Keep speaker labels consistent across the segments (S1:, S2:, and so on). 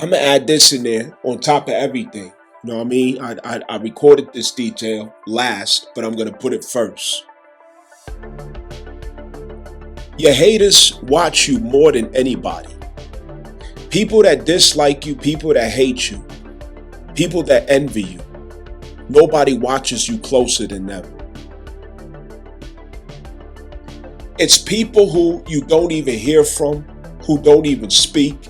S1: I'm gonna add this in there on top of everything. You know what I mean? I recorded this detail last, but I'm gonna put it first. Your haters watch you more than anybody. People that dislike you, people that hate you, people that envy you. Nobody watches you closer than them. It's people who you don't even hear from, who don't even speak,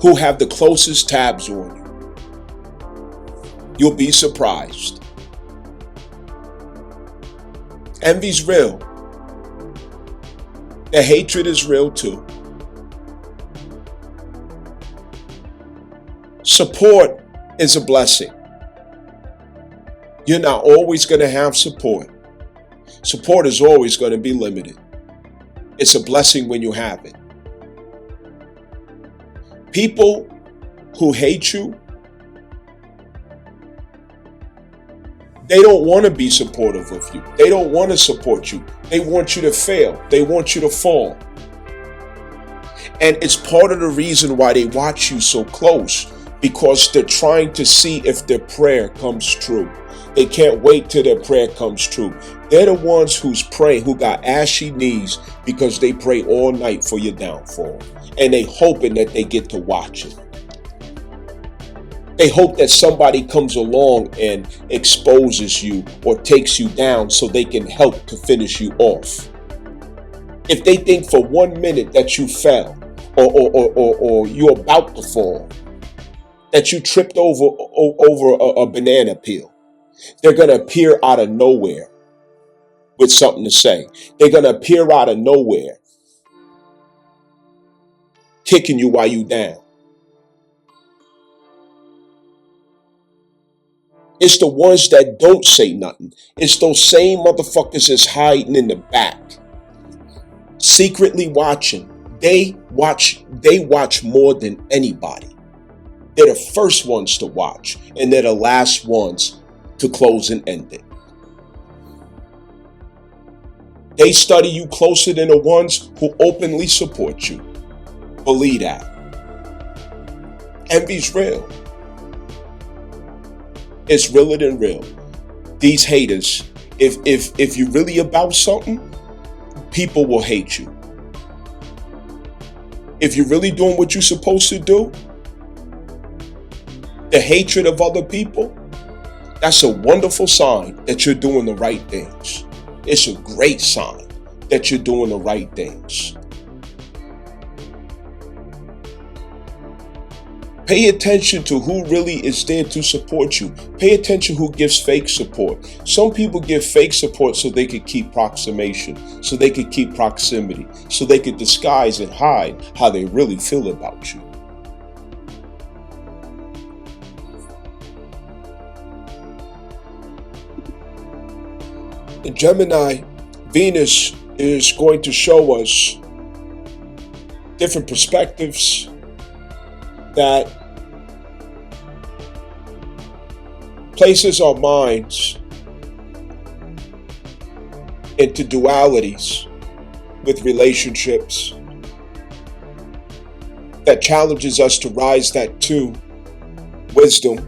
S1: who have the closest tabs on you. You'll be surprised. Envy's real. The hatred is real too. Support is a blessing. You're not always going to have support. Support is always going to be limited. It's a blessing when you have it. People who hate you, they don't want to be supportive of you. They don't want to support you. They want you to fail. They want you to fall. And it's part of the reason why they watch you so close, because they're trying to see if their prayer comes true. They can't wait till their prayer comes true. They're the ones who's praying, who got ashy knees because they pray all night for your downfall. And they hoping that they get to watch it. They hope that somebody comes along and exposes you or takes you down so they can help to finish you off. If they think for 1 minute that you fell or you're about to fall, that you tripped over a banana peel, they're going to appear out of nowhere with something to say. They're going to appear out of nowhere, kicking you while you down. It's the ones that don't say nothing. It's those same motherfuckers that's hiding in the back, secretly watching. They watch more than anybody. They're the first ones to watch, and they're the last ones to close and end it. They study you closer than the ones who openly support you. Believe that. Envy's real. It's realer than real. These haters, if you're really about something, people will hate you. If you're really doing what you're supposed to do, the hatred of other people, that's a wonderful sign that you're doing the right things. It's a great sign that you're doing the right things. Pay attention to who really is there to support you. Pay attention who gives fake support. Some people give fake support so they could keep proximation, so they could keep proximity, so they could disguise and hide how they really feel about you. In Gemini, Venus is going to show us different perspectives that places our minds into dualities with relationships, that challenges us to rise that to wisdom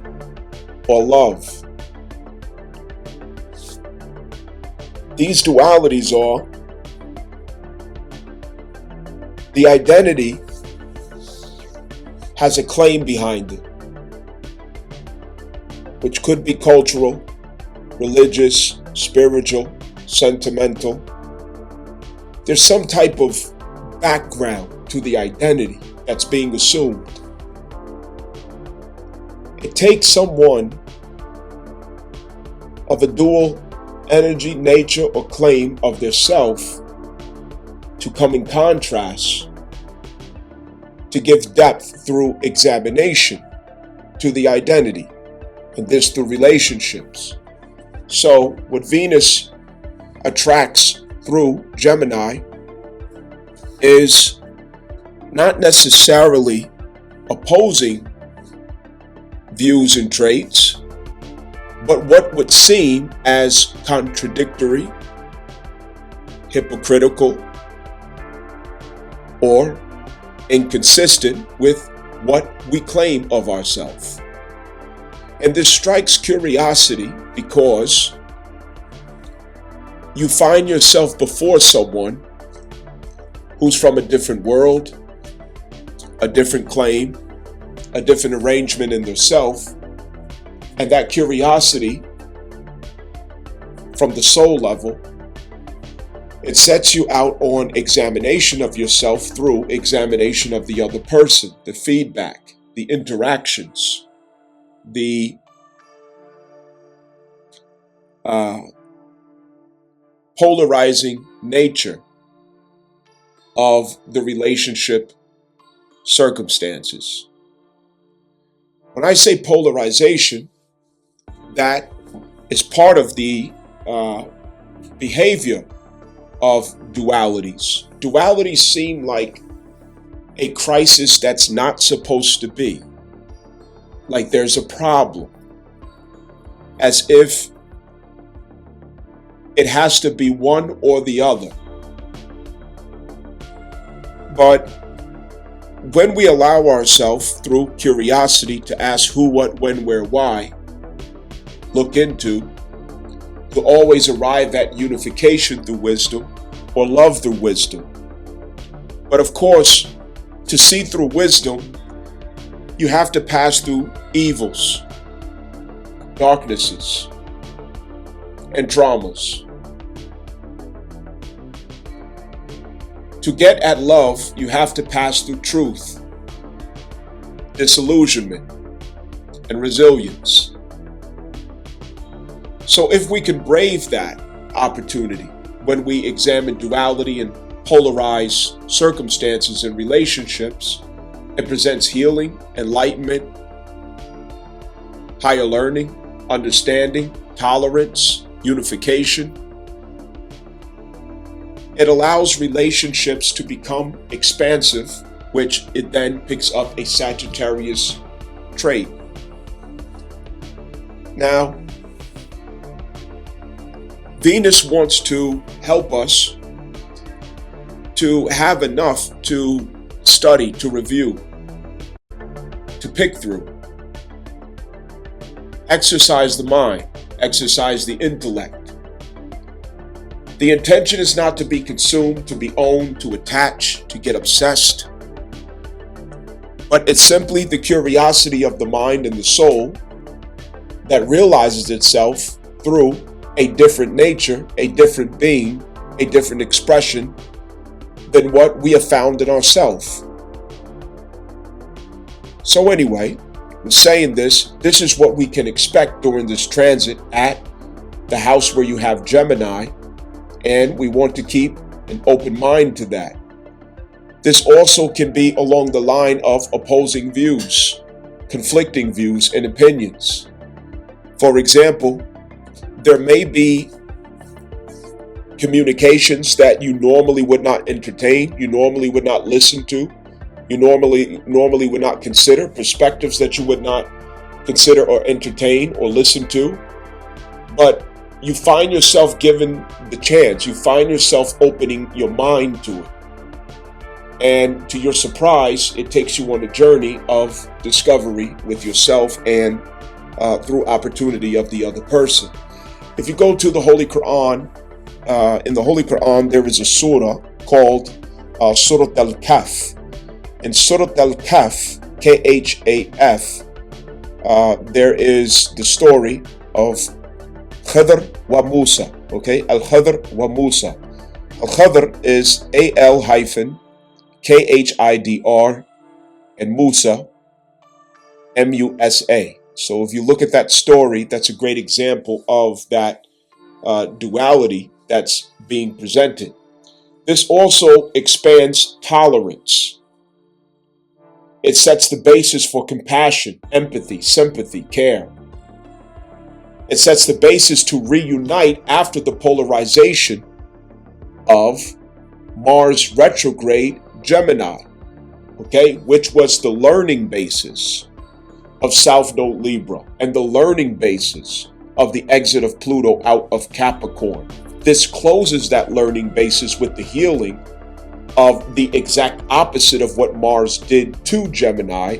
S1: or love. These dualities are the identity has a claim behind it, which could be cultural, religious, spiritual, sentimental. There's some type of background to the identity that's being assumed. It takes someone of a dual energy, nature, or claim of their self to come in contrast, to give depth through examination to the identity, and this through relationships. So what Venus attracts through Gemini is not necessarily opposing views and traits, but what would seem as contradictory, hypocritical, or inconsistent with what we claim of ourselves. And this strikes curiosity because you find yourself before someone who's from a different world, a different claim, a different arrangement in their self, and that curiosity from the soul level, it sets you out on examination of yourself through examination of the other person, the feedback, the interactions, the polarizing nature of the relationship circumstances. When I say polarization, that is part of the behavior of dualities. Dualities seem like a crisis that's not supposed to be. Like there's a problem. As if it has to be one or the other. But when we allow ourselves through curiosity to ask who, what, when, where, why, look into, to always arrive at unification through wisdom or love through wisdom. But of course, to see through wisdom, you have to pass through evils, darknesses, and traumas. To get at love, you have to pass through truth, disillusionment, and resilience. So if we can brave that opportunity when we examine duality and polarized circumstances and relationships, it presents healing, enlightenment, higher learning, understanding, tolerance, unification. It allows relationships to become expansive, which it then picks up a Sagittarius trait. Now, Venus wants to help us to have enough to study, to review, to pick through. Exercise the mind, exercise the intellect. The intention is not to be consumed, to be owned, to attach, to get obsessed. But it's simply the curiosity of the mind and the soul that realizes itself through a different nature, a different being, a different expression than what we have found in ourselves. So anyway, in saying this is what we can expect during this transit at the house where you have Gemini, and we want to keep an open mind to that. This also can be along the line of opposing views, conflicting views and opinions. For example, there may be communications that you normally would not entertain, you normally would not listen to, you normally would not consider, perspectives that you would not consider or entertain or listen to. But you find yourself given the chance, you find yourself opening your mind to it. And to your surprise, it takes you on a journey of discovery with yourself and through opportunity of the other person. If you go to the Holy Quran, in the Holy Quran, there is a surah called Surah Al-Kahf. In Surah Al-Kahf, K-H-A-F, there is the story of Khidr wa Musa. Okay, Al-Khidr wa Musa. Al-Khidr is A-L-K-H-I-D-R and Musa, M-U-S-A. So if you look at that story, that's a great example of that duality that's being presented. This also expands tolerance. It sets the basis for compassion, empathy, sympathy, care. It sets the basis to reunite after the polarization of Mars retrograde Gemini, okay, which was the learning basis of South Node Libra and the learning basis of the exit of Pluto out of Capricorn. This closes that learning basis with the healing of the exact opposite of what Mars did to Gemini,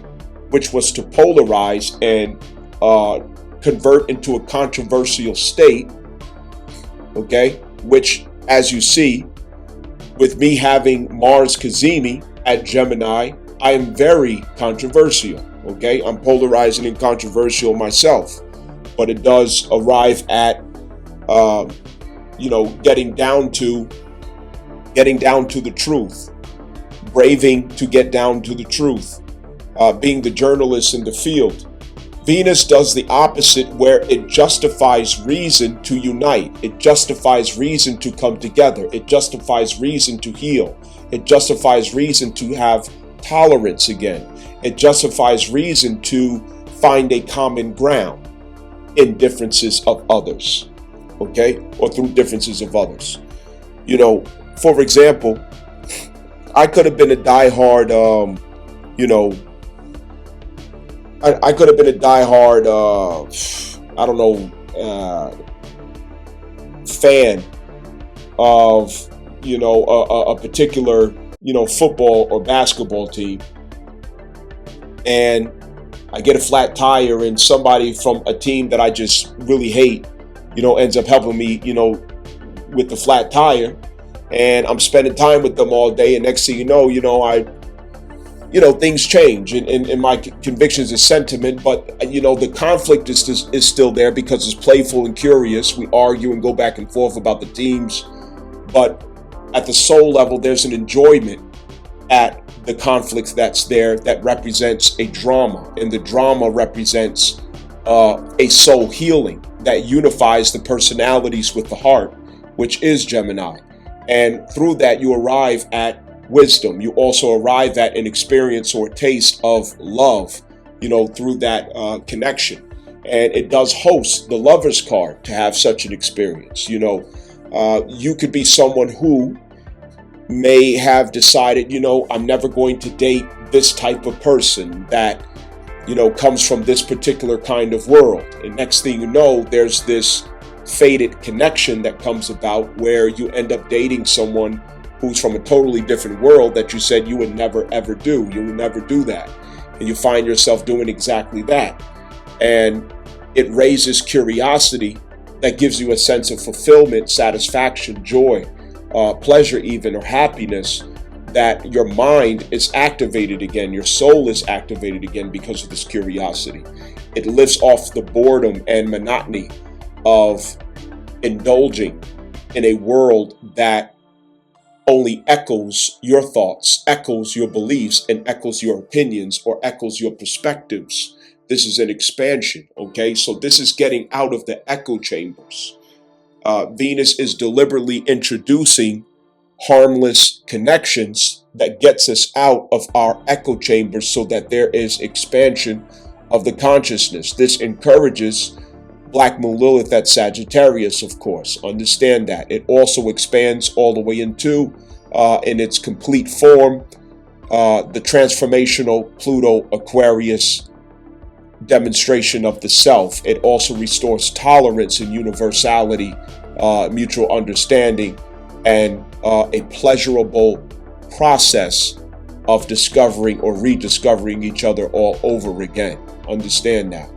S1: which was to polarize and convert into a controversial state, okay? Which, as you see, with me having Mars Cazimi at Gemini, I am very controversial, okay? I'm polarizing and controversial myself, but it does arrive at, getting down to the truth, braving to get down to the truth, being the journalist in the field. Venus does the opposite, where it justifies reason to unite. It justifies reason to come together. It justifies reason to heal. It justifies reason to have tolerance again. It justifies reason to find a common ground in differences of others, okay? Or through differences of others. For example, I could have been a diehard, I could have been a diehard, fan of, a particular, football or basketball team. And I get a flat tire and somebody from a team that I just really hate, ends up helping me, with the flat tire. And I'm spending time with them all day. And next thing you know, things change in my convictions and sentiment, but the conflict is still there because it's playful and curious. We argue and go back and forth about the teams, but at the soul level, there's an enjoyment at the conflict that's there that represents a drama, and the drama represents a soul healing that unifies the personalities with the heart, which is Gemini. And through that, you arrive at wisdom. You also arrive at an experience or a taste of love, through that connection. And it does host the lover's card to have such an experience. You could be someone who may have decided, I'm never going to date this type of person that, comes from this particular kind of world. And next thing you know, there's this fated connection that comes about where you end up dating someone who's from a totally different world that you said you would never ever do. You would never do that. And you find yourself doing exactly that. And it raises curiosity that gives you a sense of fulfillment, satisfaction, joy, pleasure even, or happiness, that your mind is activated again, your soul is activated again because of this curiosity. It lifts off the boredom and monotony of indulging in a world that only echoes your thoughts, echoes your beliefs, and echoes your opinions, or echoes your perspectives. This is an expansion, okay? So this is getting out of the echo chambers. Venus is deliberately introducing harmless connections that gets us out of our echo chambers so that there is expansion of the consciousness. This encourages Black Moon Lilith at Sagittarius, of course. Understand that. It also expands all the way into, in its complete form, the transformational Pluto Aquarius demonstration of the self. It also restores tolerance and universality, mutual understanding, and a pleasurable process of discovering or rediscovering each other all over again. Understand that.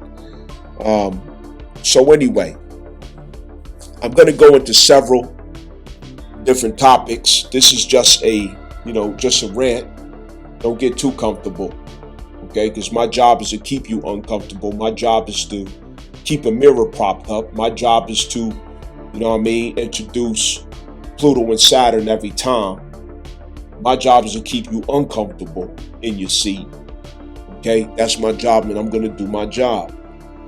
S1: So anyway, I'm going to go into several different topics. This is just a rant. Don't get too comfortable, okay? Because my job is to keep you uncomfortable. My job is to keep a mirror propped up. My job is to, introduce Pluto and Saturn every time. My job is to keep you uncomfortable in your seat, okay? That's my job, and I'm going to do my job.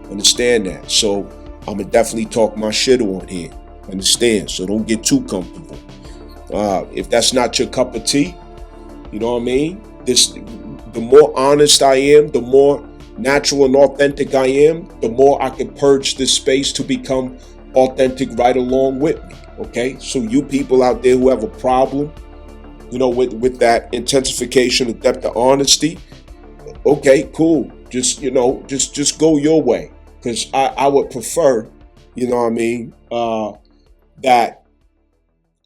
S1: Understand that. So I'm going to definitely talk my shit on here. Understand? So don't get too comfortable. If that's not your cup of tea, you know what I mean? The more honest I am, the more natural and authentic I am, the more I can purge this space to become authentic right along with me. Okay? So you people out there who have a problem, with that intensification of depth of honesty, okay, cool. Just go your way. Because I would prefer, that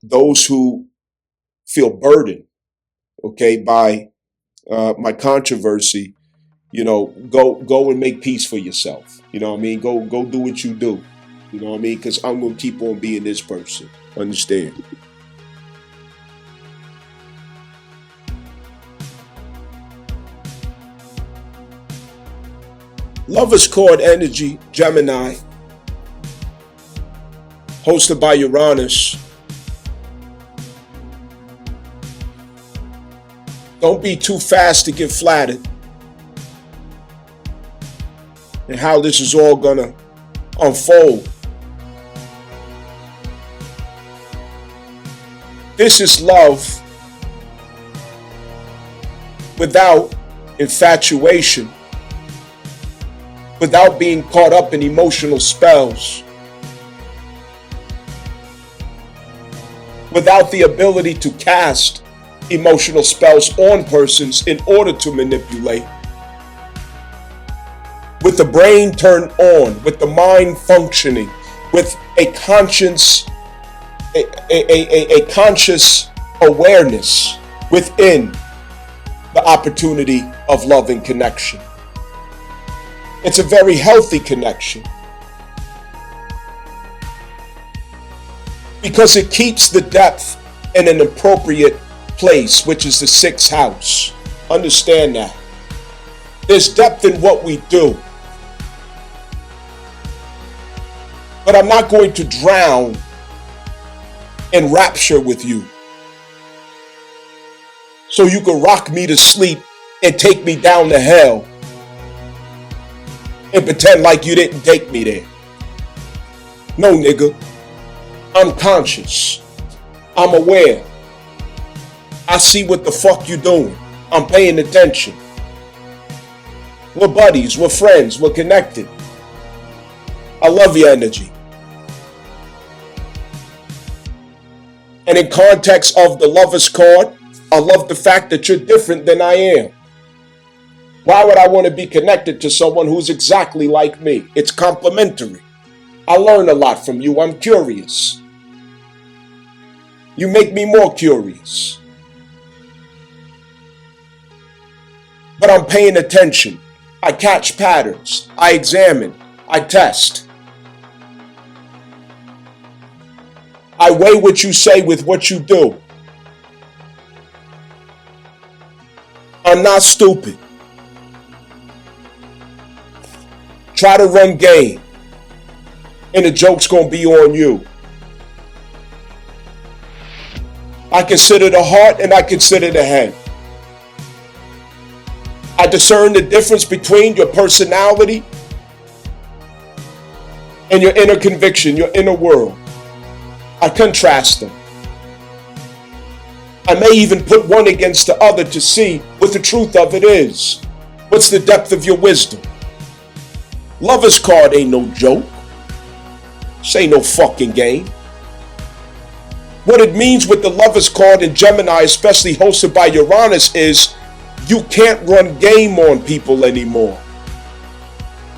S1: those who feel burdened okay, by my controversy, go and make peace for yourself. You know what I mean? Go do what you do. You know what I mean? Because I'm going to keep on being this person. Understand? Lover's Chord Energy, Gemini, hosted by Uranus. Don't be too fast to get flattered. And how this is all gonna unfold. This is love without infatuation, without being caught up in emotional spells, without the ability to cast emotional spells on persons in order to manipulate, with the brain turned on, with the mind functioning, with a conscious, a conscious awareness within the opportunity of love and connection. It's a very healthy connection because it keeps the depth in an appropriate place, which is the sixth house. Understand that. There's depth in what we do. But I'm not going to drown in rapture with you, so you can rock me to sleep and take me down to hell and pretend like you didn't take me there. No, nigga. I'm conscious. I'm aware. I see what the fuck you doing. I'm paying attention. We're buddies. We're friends. We're connected. I love your energy. And in context of the Lover's card, I love the fact that you're different than I am. Why would I want to be connected to someone who's exactly like me? It's complementary. I learn a lot from you. I'm curious. You make me more curious. But I'm paying attention. I catch patterns. I examine. I test. I weigh what you say with what you do. I'm not stupid. Try to run game, and the joke's gonna be on you. I consider the heart and I consider the head. I discern the difference between your personality and your inner conviction, your inner world. I contrast them. I may even put one against the other to see what the truth of it is. What's the depth of your wisdom? Lover's card ain't no joke. This ain't no fucking game. What it means with the Lover's card in Gemini, especially hosted by Uranus, is you can't run game on people anymore.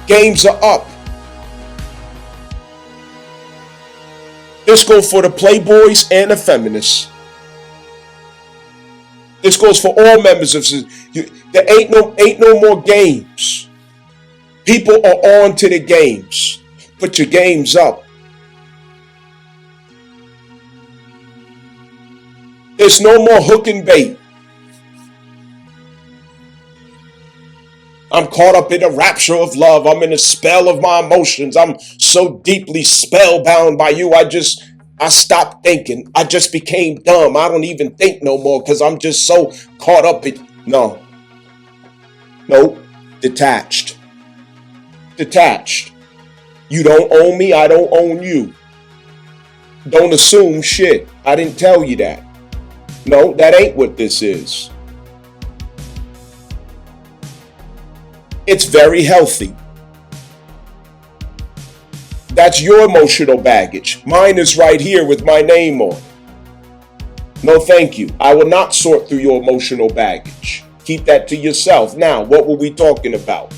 S1: Games are up. This goes for the playboys and the feminists. This goes for all members of society. There ain't no more games. People are on to the games. Put your games up. There's no more hook and bait. I'm caught up in a rapture of love. I'm in a spell of my emotions. I'm so deeply spellbound by you. I stopped thinking. I just became dumb. I don't even think no more because I'm just so caught up in... No. Nope. Detached. Detached. You don't own me. I don't own you. Don't assume shit. I didn't tell you that. No, that ain't what this is. It's very healthy. That's your emotional baggage. Mine is right here with my name on. No, thank you. I will not sort through your emotional baggage. Keep that to yourself. Now, what were we talking about?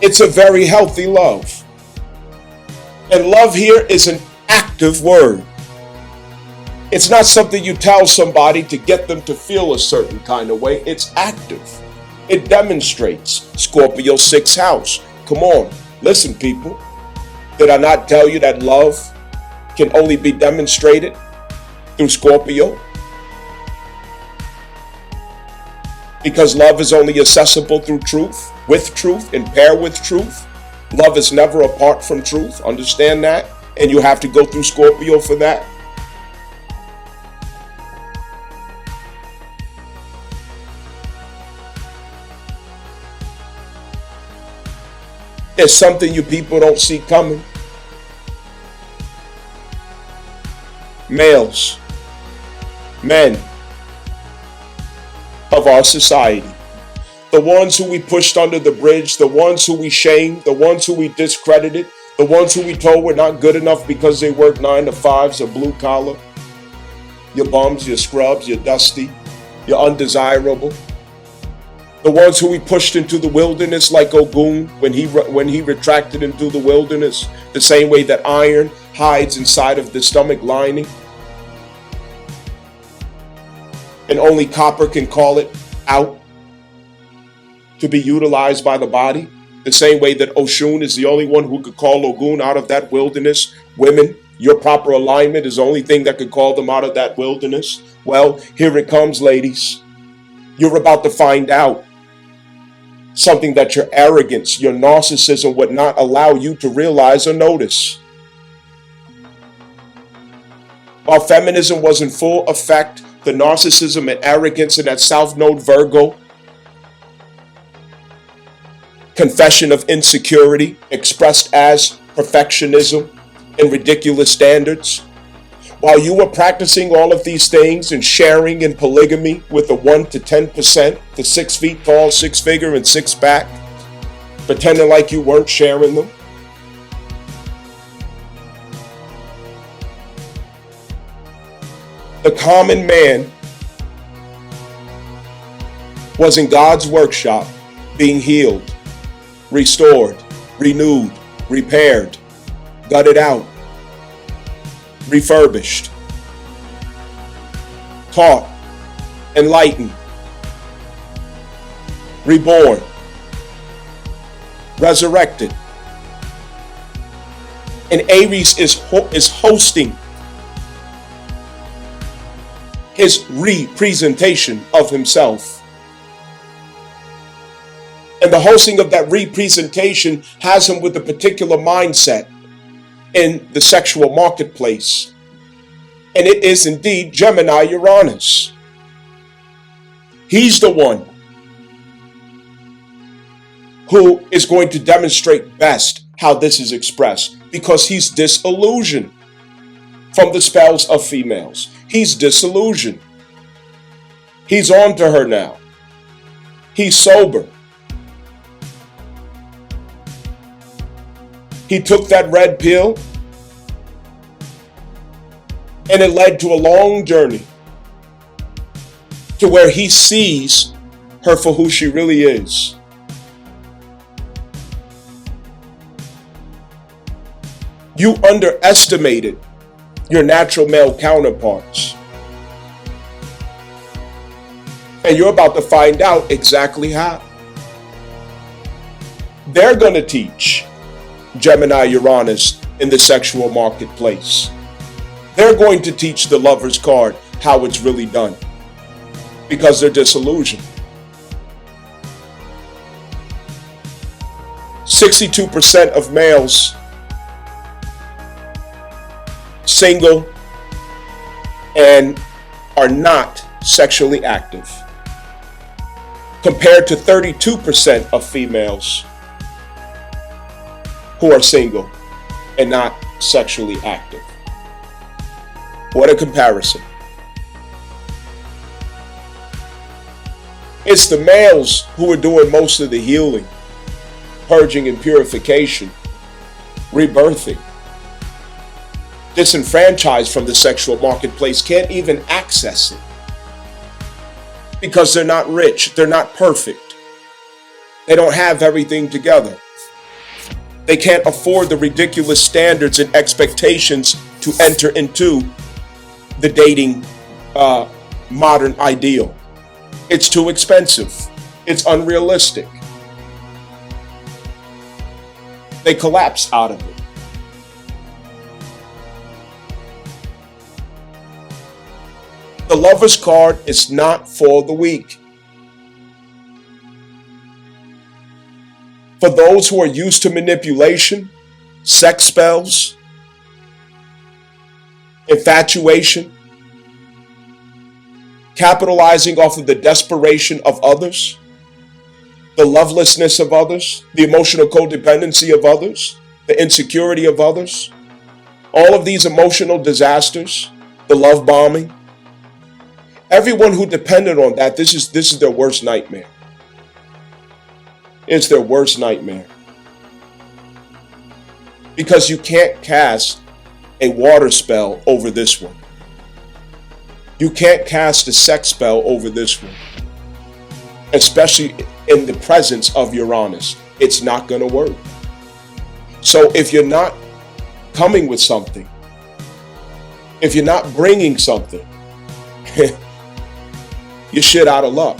S1: It's a very healthy love. And love here is an active word. It's not something you tell somebody to get them to feel a certain kind of way. It's active. It demonstrates. Scorpio 6th house. Come on. Listen, people. Did I not tell you that love can only be demonstrated through Scorpio? Because love is only accessible through truth, with truth, and pair with truth. Love is never apart from truth. Understand that? And you have to go through Scorpio for that. It's something you people don't see coming. Males, men of our society, the ones who we pushed under the bridge, the ones who we shamed, the ones who we discredited, the ones who we told were not good enough because they work 9 to 5s or blue collar. Your bums, your scrubs, your dusty, your undesirable. The ones who we pushed into the wilderness like Ogun when he retracted into the wilderness, the same way that iron hides inside of the stomach lining. And only copper can call it out to be utilized by the body. The same way that Oshun is the only one who could call Ogun out of that wilderness. Women, your proper alignment is the only thing that could call them out of that wilderness. Well, here it comes, ladies. You're about to find out something that your arrogance, your narcissism would not allow you to realize or notice. While feminism was in full effect, the narcissism and arrogance in that South Node Virgo, confession of insecurity expressed as perfectionism and ridiculous standards. While you were practicing all of these things and sharing in polygamy with the 1 to 10%, the 6 feet tall, 6-figure, and 6-pack, pretending like you weren't sharing them. The common man was in God's workshop being healed, restored, renewed, repaired, gutted out, refurbished, taught, enlightened, reborn, resurrected. And Aries is hosting his representation of himself. And the hosting of that representation has him with a particular mindset in the sexual marketplace. And it is indeed Gemini Uranus. He's the one who is going to demonstrate best how this is expressed, because he's disillusioned from the spells of females. He's disillusioned. He's on to her now. He's sober. He took that red pill, and it led to a long journey to where he sees her for who she really is. You underestimated your natural male counterparts. And you're about to find out exactly how. They're going to teach Gemini Uranus in the sexual marketplace. They're going to teach the Lover's card how it's really done, because they're disillusioned. 62% of males single and are not sexually active, compared to 32% of females who are single and not sexually active. What a comparison. It's the males who are doing most of the healing, purging and purification, rebirthing. Disenfranchised from the sexual marketplace, can't even access it because they're not rich, they're not perfect, they don't have everything together. They can't afford the ridiculous standards and expectations to enter into the dating modern ideal. It's too expensive. It's unrealistic. They collapse out of it. The Lover's card is not for the weak. For those who are used to manipulation, sex spells, infatuation, capitalizing off of the desperation of others, the lovelessness of others, the emotional codependency of others, the insecurity of others, all of these emotional disasters, the love bombing. Everyone who depended on that, this is their worst nightmare. It's their worst nightmare. Because you can't cast a water spell over this one. You can't cast a sex spell over this one. Especially in the presence of Uranus. It's not going to work. So if you're not coming with something, if you're not bringing something, you're shit out of luck.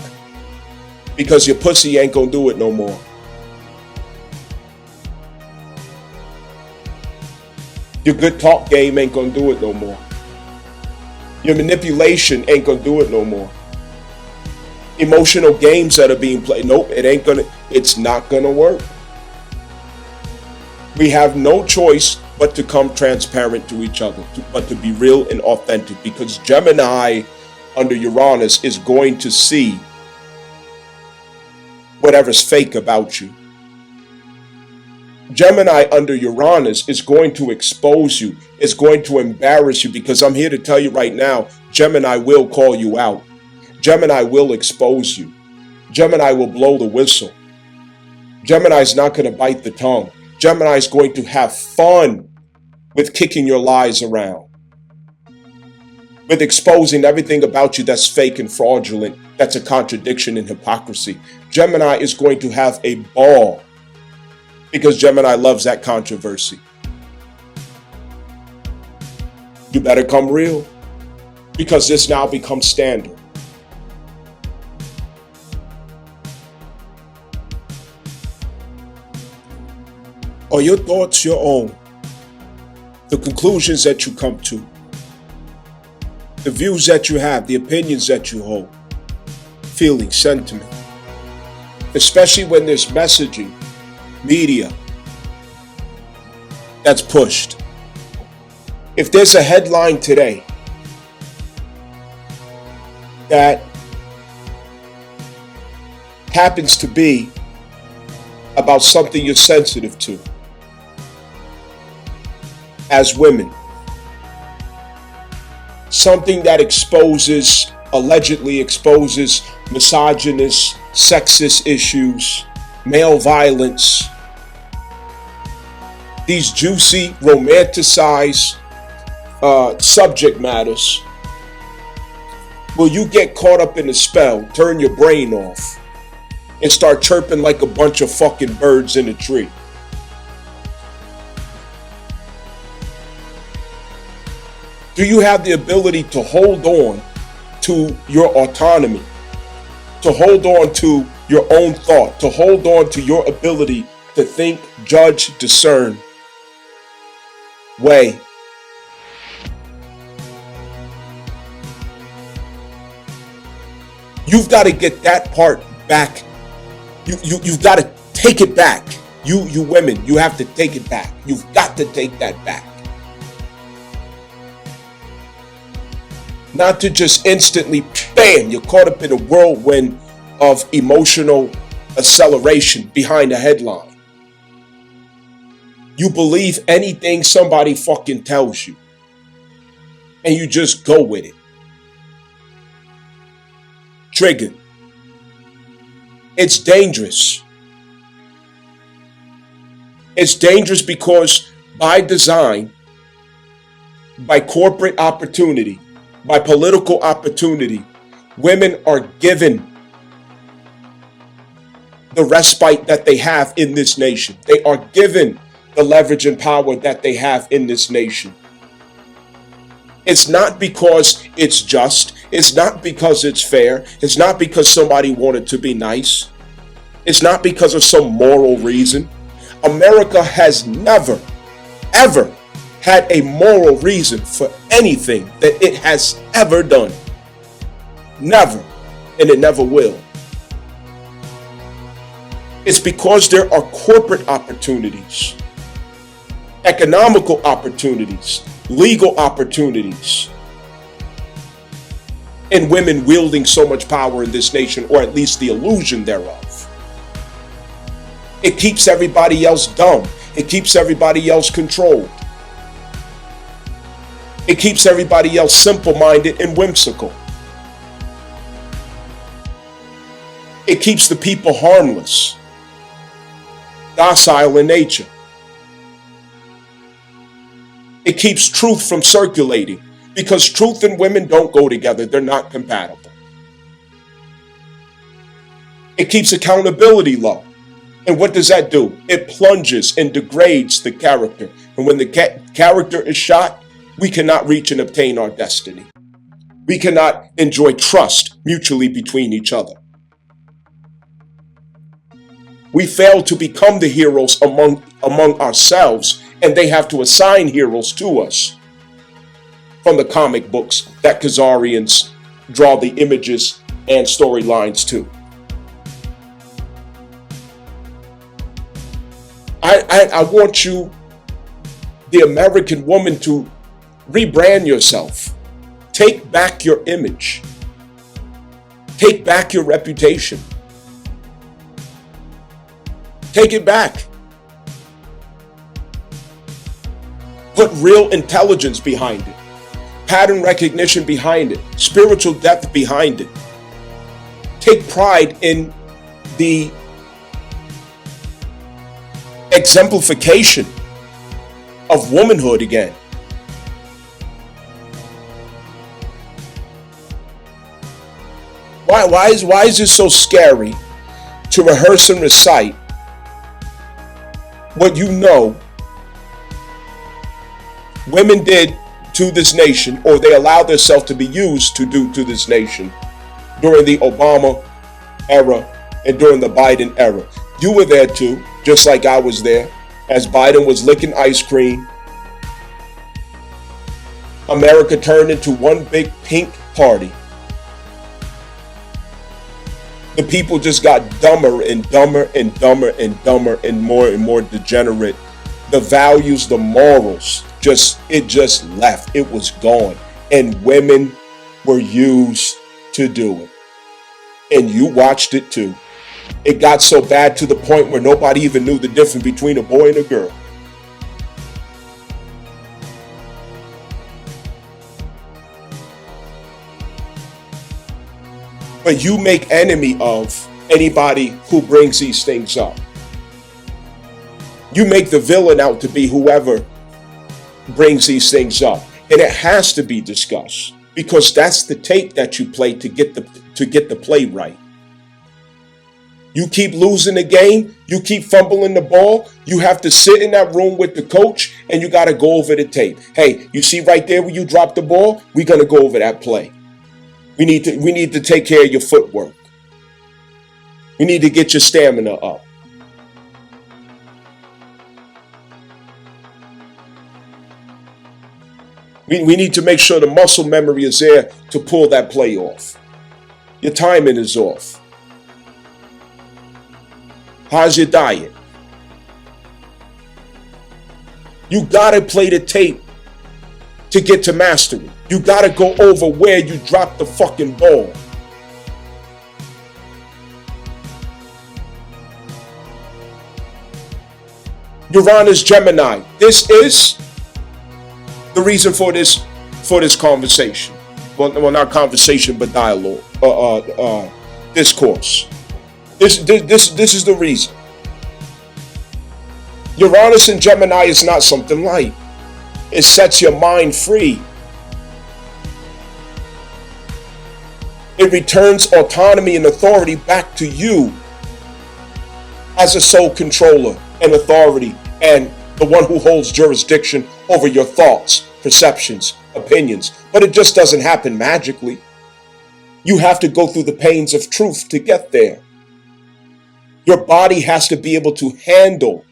S1: Because your pussy ain't gonna do it no more. Your good talk game ain't gonna do it no more. Your manipulation ain't gonna do it no more. Emotional games that are being played, nope, it's not gonna work. We have no choice but to come transparent to each other, but to be real and authentic, because Gemini under Uranus is going to see whatever's fake about you. Gemini under Uranus is going to expose you. It's going to embarrass you, because I'm here to tell you right now, Gemini will call you out. Gemini will expose you. Gemini will blow the whistle. Gemini is not going to bite the tongue. Gemini is going to have fun with kicking your lies around, with exposing everything about you that's fake and fraudulent, that's a contradiction and hypocrisy. Gemini is going to have a ball, because Gemini loves that controversy. You better come real, because this now becomes standard. Are your thoughts your own? The conclusions that you come to, the views that you have, the opinions that you hold, feelings, sentiment, especially when there's messaging, media that's pushed. If there's a headline today that happens to be about something you're sensitive to as women, something that allegedly exposes misogynist, sexist issues, male violence, these juicy, romanticized subject matters, will you get caught up in the spell, turn your brain off, and start chirping like a bunch of fucking birds in a tree? Do you have the ability to hold on to your autonomy, to hold on to your own thought, to hold on to your ability to think, judge, discern, weigh? You've got to get that part back. You've got to take it back. You women, you have to take it back. You've got to take that back. Not to just instantly, bam, you're caught up in a whirlwind of emotional acceleration behind a headline. You believe anything somebody fucking tells you, and you just go with it. Triggered. It's dangerous. It's dangerous because by design, by corporate opportunity, by political opportunity, women are given the respite that they have in this nation. They are given the leverage and power that they have in this nation. It's not because it's just. It's not because it's fair. It's not because somebody wanted to be nice. It's not because of some moral reason. America has never, ever had a moral reason for anything that it has ever done. Never. And it never will. It's because there are corporate opportunities, economical opportunities, legal opportunities, and women wielding so much power in this nation, or at least the illusion thereof. It keeps everybody else dumb. It keeps everybody else controlled. It keeps everybody else simple-minded and whimsical. It keeps the people harmless, docile in nature. It keeps truth from circulating, because truth and women don't go together. They're not compatible. It keeps accountability low. And what does that do? It plunges and degrades the character. And when the character is shot, we cannot reach and obtain our destiny. We cannot enjoy trust mutually between each other. We fail to become the heroes among ourselves, and they have to assign heroes to us from the comic books that Khazarians draw the images and storylines to. I want you, the American woman, to rebrand yourself. Take back your image. Take back your reputation. Take it back. Put real intelligence behind it. Pattern recognition behind it. Spiritual depth behind it. Take pride in the exemplification of womanhood again. Why is it so scary to rehearse and recite what you know women did to this nation, or they allowed themselves to be used to do to this nation during the Obama era and during the Biden era? You were there too, just like I was there, as Biden was licking ice cream. America turned into one big pink party. The people just got dumber and dumber and dumber and dumber and more degenerate. The values, the morals, it just left. It was gone. And women were used to do it. And you watched it too. It got so bad to the point where nobody even knew the difference between a boy and a girl. But you make enemy of anybody who brings these things up. You make the villain out to be whoever brings these things up. And it has to be discussed, because that's the tape that you play to get the play right. You keep losing the game, you keep fumbling the ball, you have to sit in that room with the coach and you got to go over the tape. Hey, you see right there where you dropped the ball? We're going to go over that play. We need to take care of your footwork. We need to get your stamina up. We need to make sure the muscle memory is there to pull that play off. Your timing is off. How's your diet? You gotta play the tape to get to mastery. You gotta go over where you dropped the fucking ball. Uranus Gemini. This is the reason for this conversation. Well, not conversation, but dialogue, discourse. This is the reason. Uranus in Gemini is not something light. It sets your mind free. It returns autonomy and authority back to you as a sole controller and authority and the one who holds jurisdiction over your thoughts, perceptions, opinions. But it just doesn't happen magically. You have to go through the pains of truth to get there. Your body has to be able to handle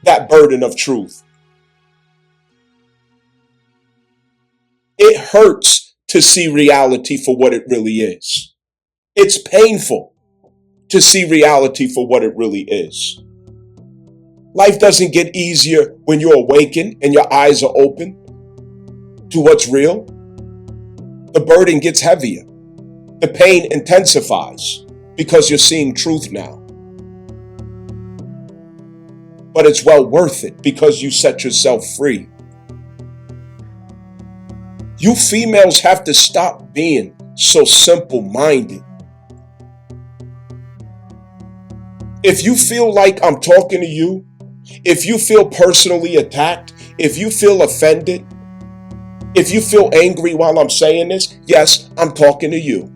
S1: that burden of truth. It hurts to see reality for what it really is. It's painful to see reality for what it really is. Life doesn't get easier when you're awakened and your eyes are open to what's real. The burden gets heavier. The pain intensifies because you're seeing truth now. But it's well worth it because you set yourself free. You females have to stop being so simple-minded. If you feel like I'm talking to you, if you feel personally attacked, if you feel offended, if you feel angry while I'm saying this, yes, I'm talking to you.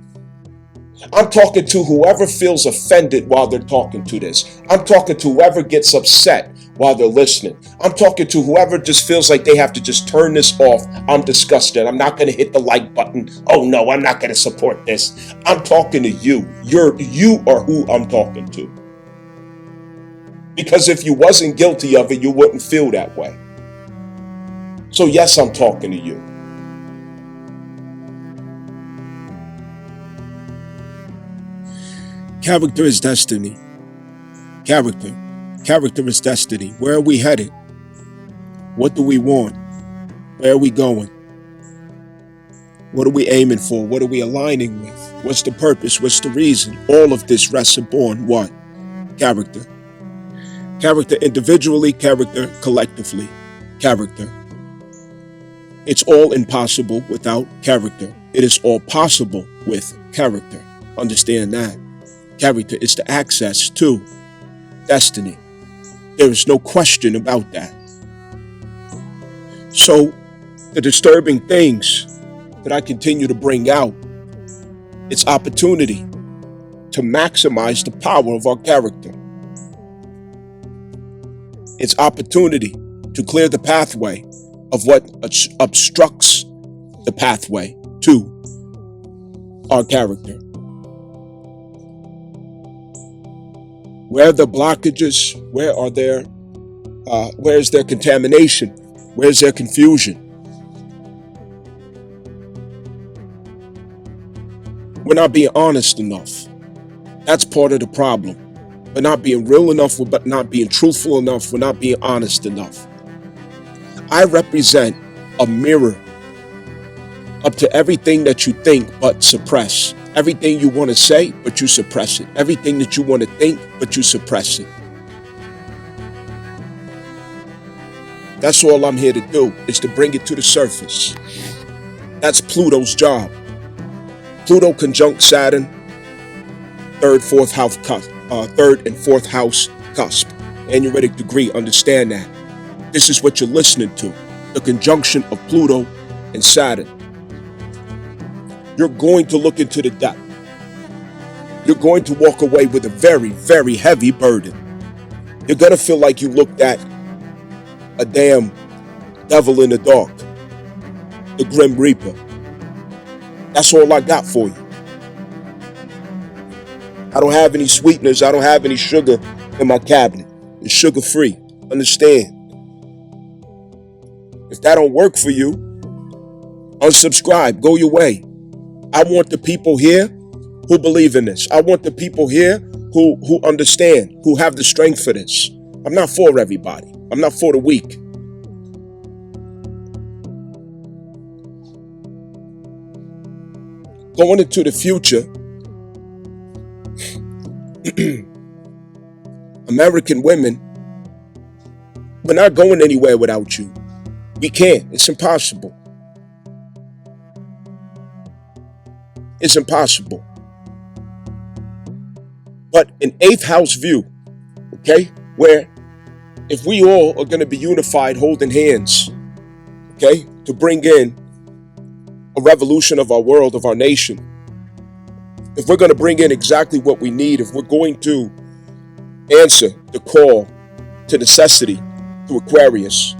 S1: I'm talking to whoever feels offended while they're talking to this. I'm talking to whoever gets upset while they're listening. I'm talking to whoever just feels like they have to just turn this off. I'm disgusted. I'm not going to hit the like button. Oh no, I'm not going to support this. I'm talking to you. You are who I'm talking to. Because if you wasn't guilty of it, you wouldn't feel that way. So yes, I'm talking to you. Character is destiny. Character is destiny. Where are we headed? What do we want? Where are we going? What are we aiming for? What are we aligning with? What's the purpose? What's the reason? All of this rests upon what? Character. Character individually, character collectively. Character. It's all impossible without character. It is all possible with character. Understand that. Character is the access to destiny. There is no question about that. So, the disturbing things that I continue to bring out, it's opportunity to maximize the power of our character. It's opportunity to clear the pathway of what obstructs the pathway to our character. Where are the blockages? Where is their contamination? Where's their confusion? We're not being honest enough. That's part of the problem. We're not being real enough, we're not being truthful enough, we're not being honest enough. I represent a mirror up to everything that you think but suppress. Everything you want to say, but you suppress it. Everything that you want to think, but you suppress it. That's all I'm here to do, is to bring it to the surface. That's Pluto's job. Pluto conjunct Saturn, third and fourth house cusp. Aneuritic degree, understand that. This is what you're listening to, the conjunction of Pluto and Saturn. You're going to look into the depth. You're going to walk away with a very, very heavy burden. You're going to feel like you looked at a damn devil in the dark, the Grim Reaper. That's all I got for you. I don't have any sweeteners. I don't have any sugar in my cabinet. It's sugar free. Understand? If that don't work for you, unsubscribe. Go your way. I want the people here who believe in this. I want the people here who understand, who have the strength for this. I'm not for everybody. I'm not for the weak. Going into the future, American women, we're not going anywhere without you. We can't. It's impossible. It's impossible. But an 8th house view, okay, where if we all are going to be unified, holding hands, okay, to bring in a revolution of our world, of our nation, if we're going to bring in exactly what we need, if we're going to answer the call to necessity to Aquarius.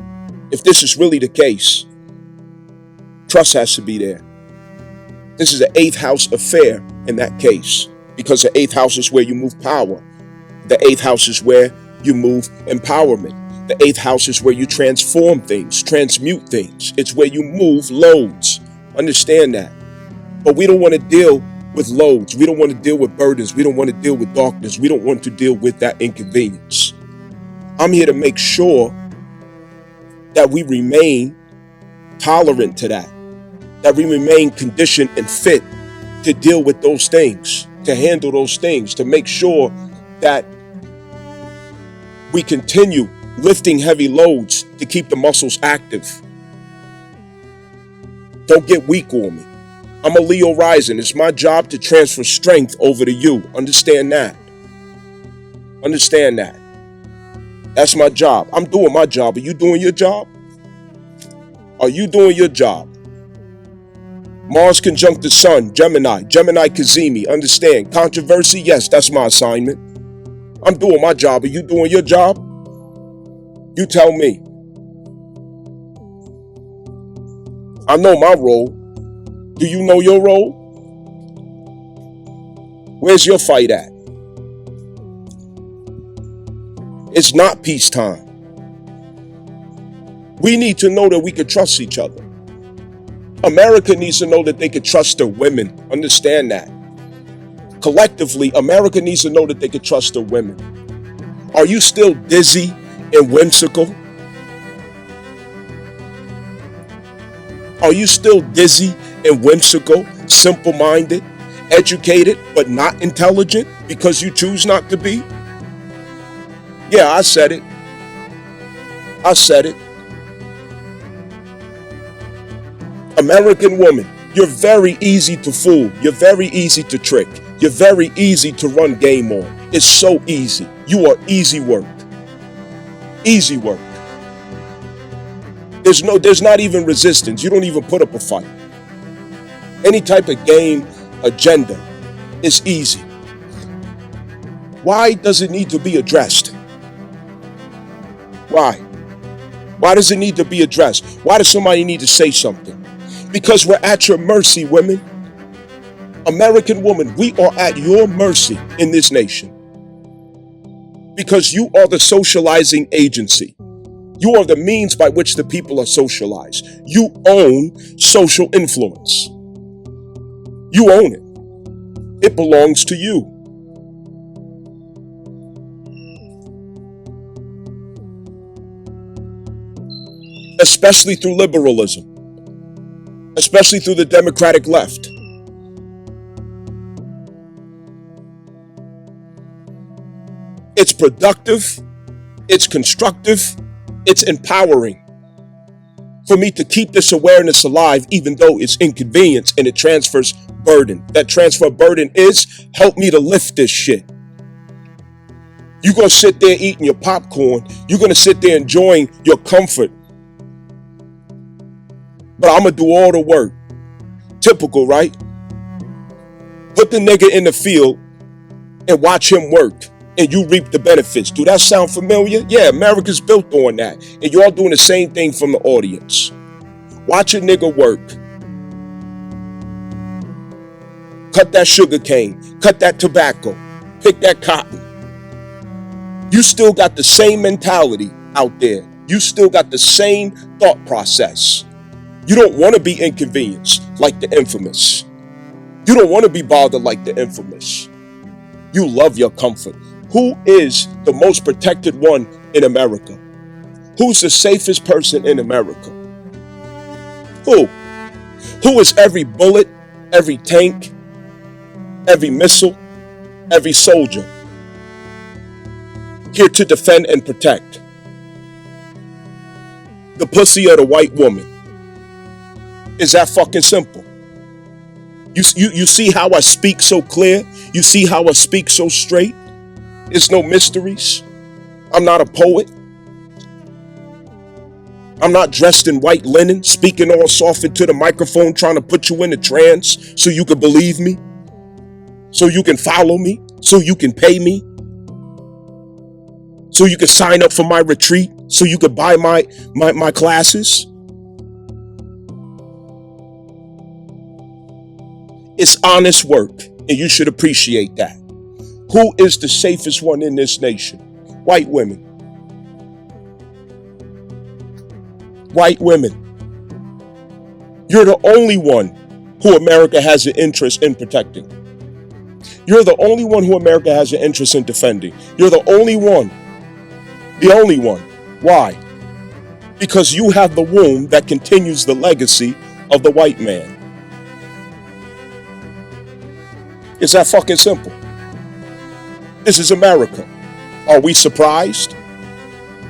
S1: If this is really the case, trust has to be there. This is an 8th house affair in that case, because the 8th house is where you move power. The 8th house is where you move empowerment. The 8th house is where you transform things, transmute things. It's where you move loads. Understand that. But we don't want to deal with loads. We don't want to deal with burdens. We don't want to deal with darkness. We don't want to deal with that inconvenience. I'm here to make sure that we remain tolerant to that we remain conditioned and fit to deal with those things, to handle those things, to make sure that we continue lifting heavy loads to keep the muscles active. Don't get weak on me. I'm a Leo rising. It's my job to transfer strength over to you. Understand that. Understand that. That's my job. I'm doing my job. Are you doing your job? Are you doing your job? Mars conjunct the Sun, Gemini Kazemi. Understand. Controversy, yes, that's my assignment. I'm doing my job. Are you doing your job? You tell me. I know my role. Do you know your role? Where's your fight at? It's not peacetime. We need to know that we can trust each other. America needs to know that they can trust their women. Understand that. Collectively, America needs to know that they can trust their women. Are you still dizzy and whimsical? Are you still dizzy and whimsical, simple-minded, educated, but not intelligent because you choose not to be? Yeah, I said it. I said it. American woman, you're very easy to fool. You're very easy to trick. You're very easy to run game on. It's so easy. You are easy work. Easy work. There's not even resistance. You don't even put up a fight. Any type of game agenda is easy. Why does it need to be addressed? Why? Why does it need to be addressed? Why does somebody need to say something? Because we're at your mercy, women. American woman, we are at your mercy in this nation. Because you are the socializing agency. You are the means by which the people are socialized. You own social influence. You own it. It belongs to you. Especially through liberalism. Especially through the Democratic left. It's productive, it's constructive, it's empowering for me to keep this awareness alive, even though it's inconvenience and it transfers burden. That transfer burden is help me to lift this shit. You're going to sit there eating your popcorn. You're going to sit there enjoying your comfort. But I'm going to do all the work. Typical, right? Put the nigga in the field and watch him work. And you reap the benefits. Do that sound familiar? Yeah, America's built on that. And you're all doing the same thing from the audience. Watch a nigga work. Cut that sugar cane. Cut that tobacco. Pick that cotton. You still got the same mentality out there. You still got the same thought process. You don't want to be inconvenienced like the infamous. You don't want to be bothered like the infamous. You love your comfort. Who is the most protected one in America? Who's the safest person in America? Who? Who is every bullet, every tank, every missile, every soldier here to defend and protect? The pussy of the white woman. Is that fucking simple? You see how I speak so clear? You see how I speak so straight? It's no mysteries. I'm not a poet. I'm not dressed in white linen, speaking all soft into the microphone, trying to put you in a trance so you can believe me, so you can follow me, so you can pay me, so you could sign up for my retreat, so you could buy my classes. It's honest work, and you should appreciate that. Who is the safest one in this nation? White women. White women. You're the only one who America has an interest in protecting. You're the only one who America has an interest in defending. You're the only one. The only one. Why? Because you have the womb that continues the legacy of the white man. It's that fucking simple. This is America. Are we surprised?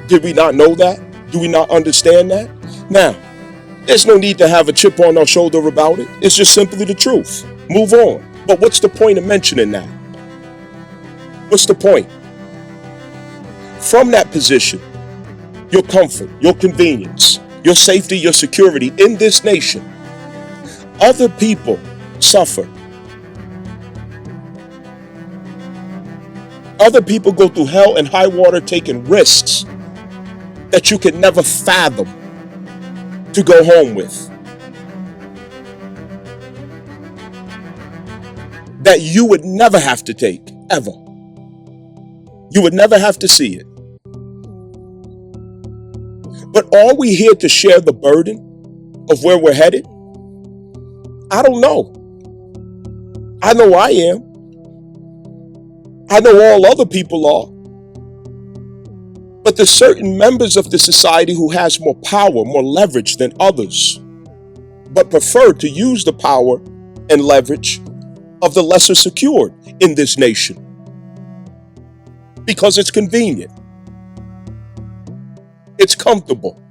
S1: Did we not know that? Do we not understand that? Now, there's no need to have a chip on our shoulder about it. It's just simply the truth. Move on. But what's the point of mentioning that? What's the point? From that position, your comfort, your convenience, your safety, your security in this nation, other people suffer. Other people go through hell and high water taking risks that you could never fathom to go home with. That you would never have to take, ever. You would never have to see it. But are we here to share the burden of where we're headed? I don't know. I know I am. I know all other people are. But there's certain members of the society who has more power, more leverage than others, but prefer to use the power and leverage of the lesser secured in this nation because it's convenient. It's comfortable.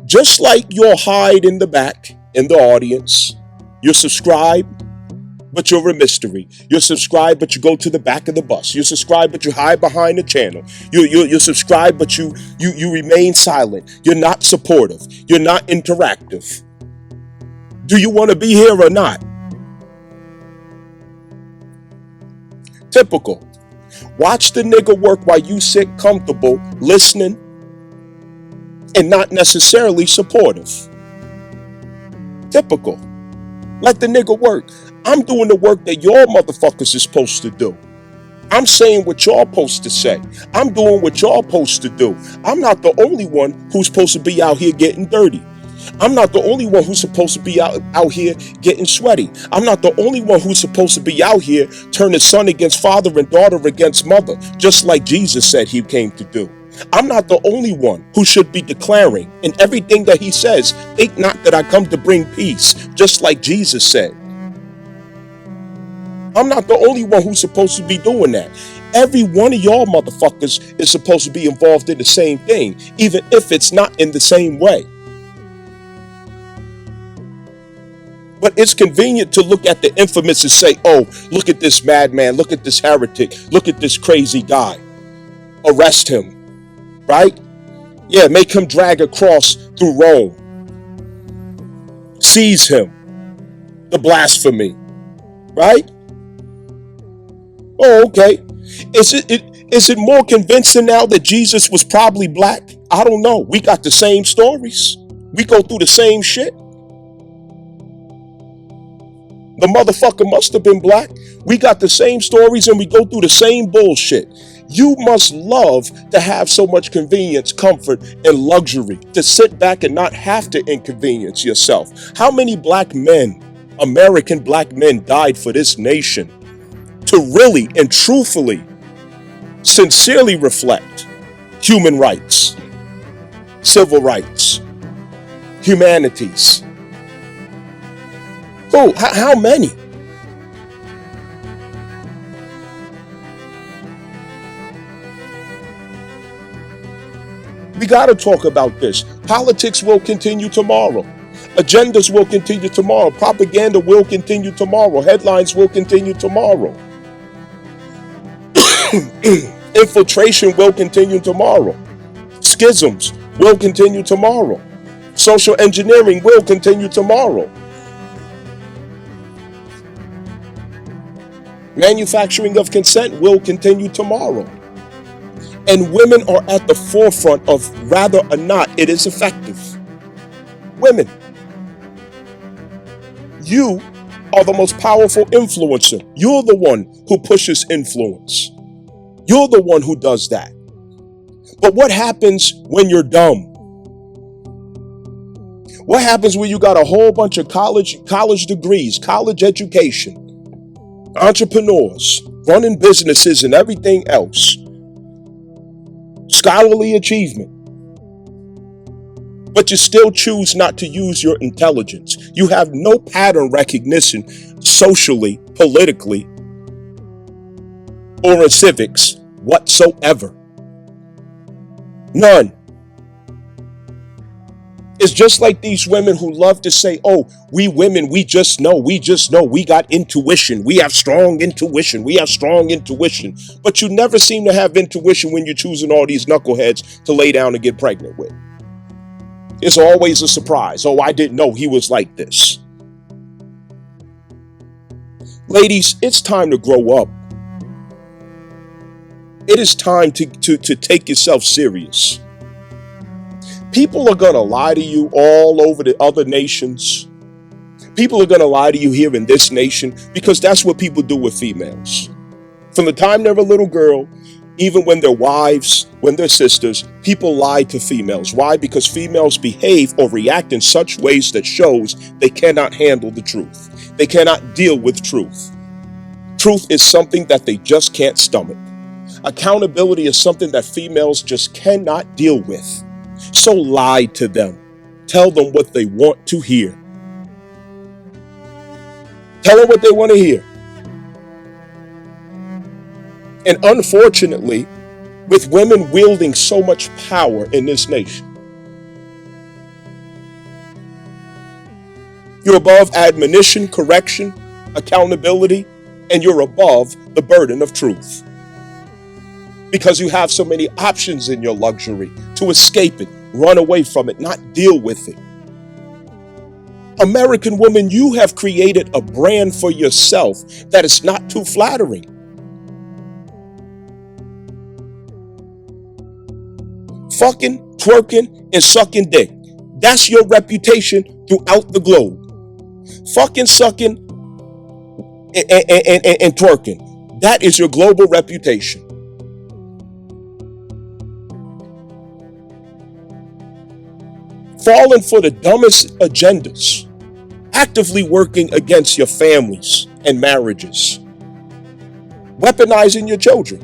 S1: Just like you'll hide in the back in the audience, you're subscribed, but you're a mystery. You're subscribed, but you go to the back of the bus. You're subscribed, but you hide behind the channel. You're subscribed, but you remain silent. You're not supportive. You're not interactive. Do you want to be here or not? Typical. Watch the nigga work while you sit comfortable, listening, and not necessarily supportive. Typical. Let the nigga work. I'm doing the work that y'all motherfuckers is supposed to do. I'm saying what y'all supposed to say. I'm doing what y'all supposed to do. I'm not the only one who's supposed to be out here getting dirty. I'm not the only one who's supposed to be out here getting sweaty. I'm not the only one who's supposed to be out here turning son against father and daughter against mother, just like Jesus said he came to do. I'm not the only one who should be declaring in everything that he says, think not that I come to bring peace, just like Jesus said. I'm not the only one who's supposed to be doing that. Every one of y'all motherfuckers is supposed to be involved in the same thing, even if it's not in the same way. But it's convenient to look at the infamous and say, oh, look at this madman, look at this heretic, look at this crazy guy. Arrest him, right? Yeah, make him drag across through Rome. Seize him. The blasphemy, right? Oh, okay. Is it more convincing now that Jesus was probably black? I don't know. We got the same stories. We go through the same shit. The motherfucker must have been black. We got the same stories and we go through the same bullshit. You must love to have so much convenience, comfort, and luxury to sit back and not have to inconvenience yourself. How many black men, American black men, died for this nation to really and truthfully, sincerely reflect human rights, civil rights, humanities? Who? How many? We got to talk about this. Politics will continue tomorrow. Agendas will continue tomorrow. Propaganda will continue tomorrow. Headlines will continue tomorrow. Infiltration will continue tomorrow. Schisms will continue tomorrow. Social engineering will continue tomorrow. Manufacturing of consent will continue tomorrow. And women are at the forefront of rather or not, it is effective. Women, you are the most powerful influencer. You're the one who pushes influence. You're the one who does that. But what happens when you're dumb? What happens when you got a whole bunch of college degrees, college education, entrepreneurs, running businesses and everything else, scholarly achievement, but you still choose not to use your intelligence? You have no pattern recognition socially, politically, or in civics whatsoever. None. It's just like these women who love to say, oh, we women, we just know, we got intuition. We have strong intuition. But you never seem to have intuition when you're choosing all these knuckleheads to lay down and get pregnant with. It's always a surprise. Oh, I didn't know he was like this. Ladies, it's time to grow up. It is time to take yourself serious. People are going to lie to you all over the other nations. People are going to lie to you here in this nation because that's what people do with females. From the time they're a little girl, even when they're wives, when they're sisters, people lie to females. Why? Because females behave or react in such ways that shows they cannot handle the truth. They cannot deal with truth. Truth is something that they just can't stomach. Accountability is something that females just cannot deal with. So lie to them. Tell them what they want to hear. Tell them what they want to hear. And unfortunately, with women wielding so much power in this nation, you're above admonition, correction, accountability, and you're above the burden of truth. Because you have so many options in your luxury to escape it, run away from it, not deal with it. American woman, you have created a brand for yourself that is not too flattering. Fucking, twerking, and sucking dick. That's your reputation throughout the globe. Fucking, sucking, and twerking. That is your global reputation. Falling for the dumbest agendas, actively working against your families and marriages, weaponizing your children,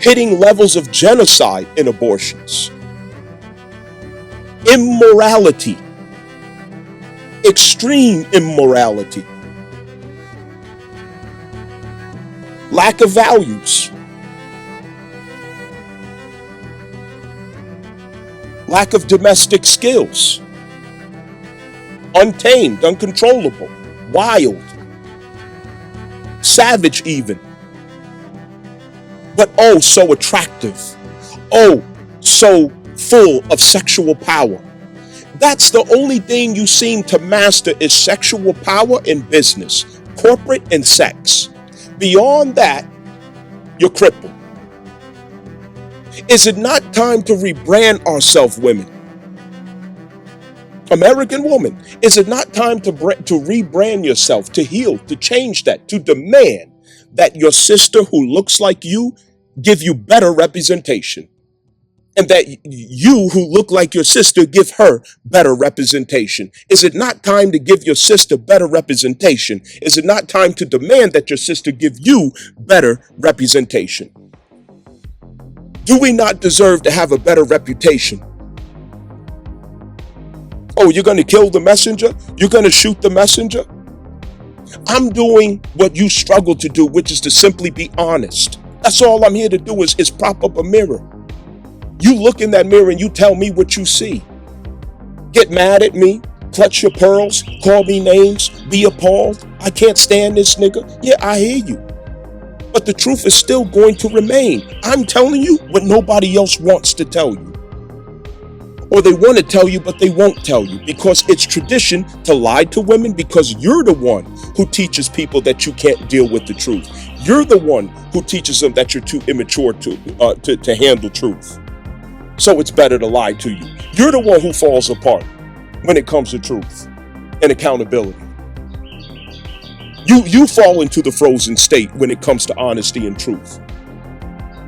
S1: hitting levels of genocide in abortions, immorality, extreme immorality, lack of values, lack of domestic skills, untamed, uncontrollable, wild, savage even, but oh so attractive, oh so full of sexual power. That's the only thing you seem to master is sexual power in business, corporate and sex. Beyond that, you're crippled. Is it not time to rebrand ourselves, women? American woman, is it not time to rebrand yourself, to heal, to change that, to demand that your sister who looks like you give you better representation? And that you who look like your sister give her better representation? Is it not time to give your sister better representation? Is it not time to demand that your sister give you better representation? Do we not deserve to have a better reputation? Oh, you're going to kill the messenger? You're going to shoot the messenger? I'm doing what you struggle to do, which is to simply be honest. That's all I'm here to do is prop up a mirror. You look in that mirror and you tell me what you see. Get mad at me, clutch your pearls, call me names, be appalled. I can't stand this nigga. Yeah, I hear you. But the truth is still going to remain. I'm telling you what nobody else wants to tell you. Or they want to tell you, but they won't tell you because it's tradition to lie to women because you're the one who teaches people that you can't deal with the truth. You're the one who teaches them that you're too immature to handle truth. So it's better to lie to you. You're the one who falls apart when it comes to truth and accountability. You fall into the frozen state when it comes to honesty and truth.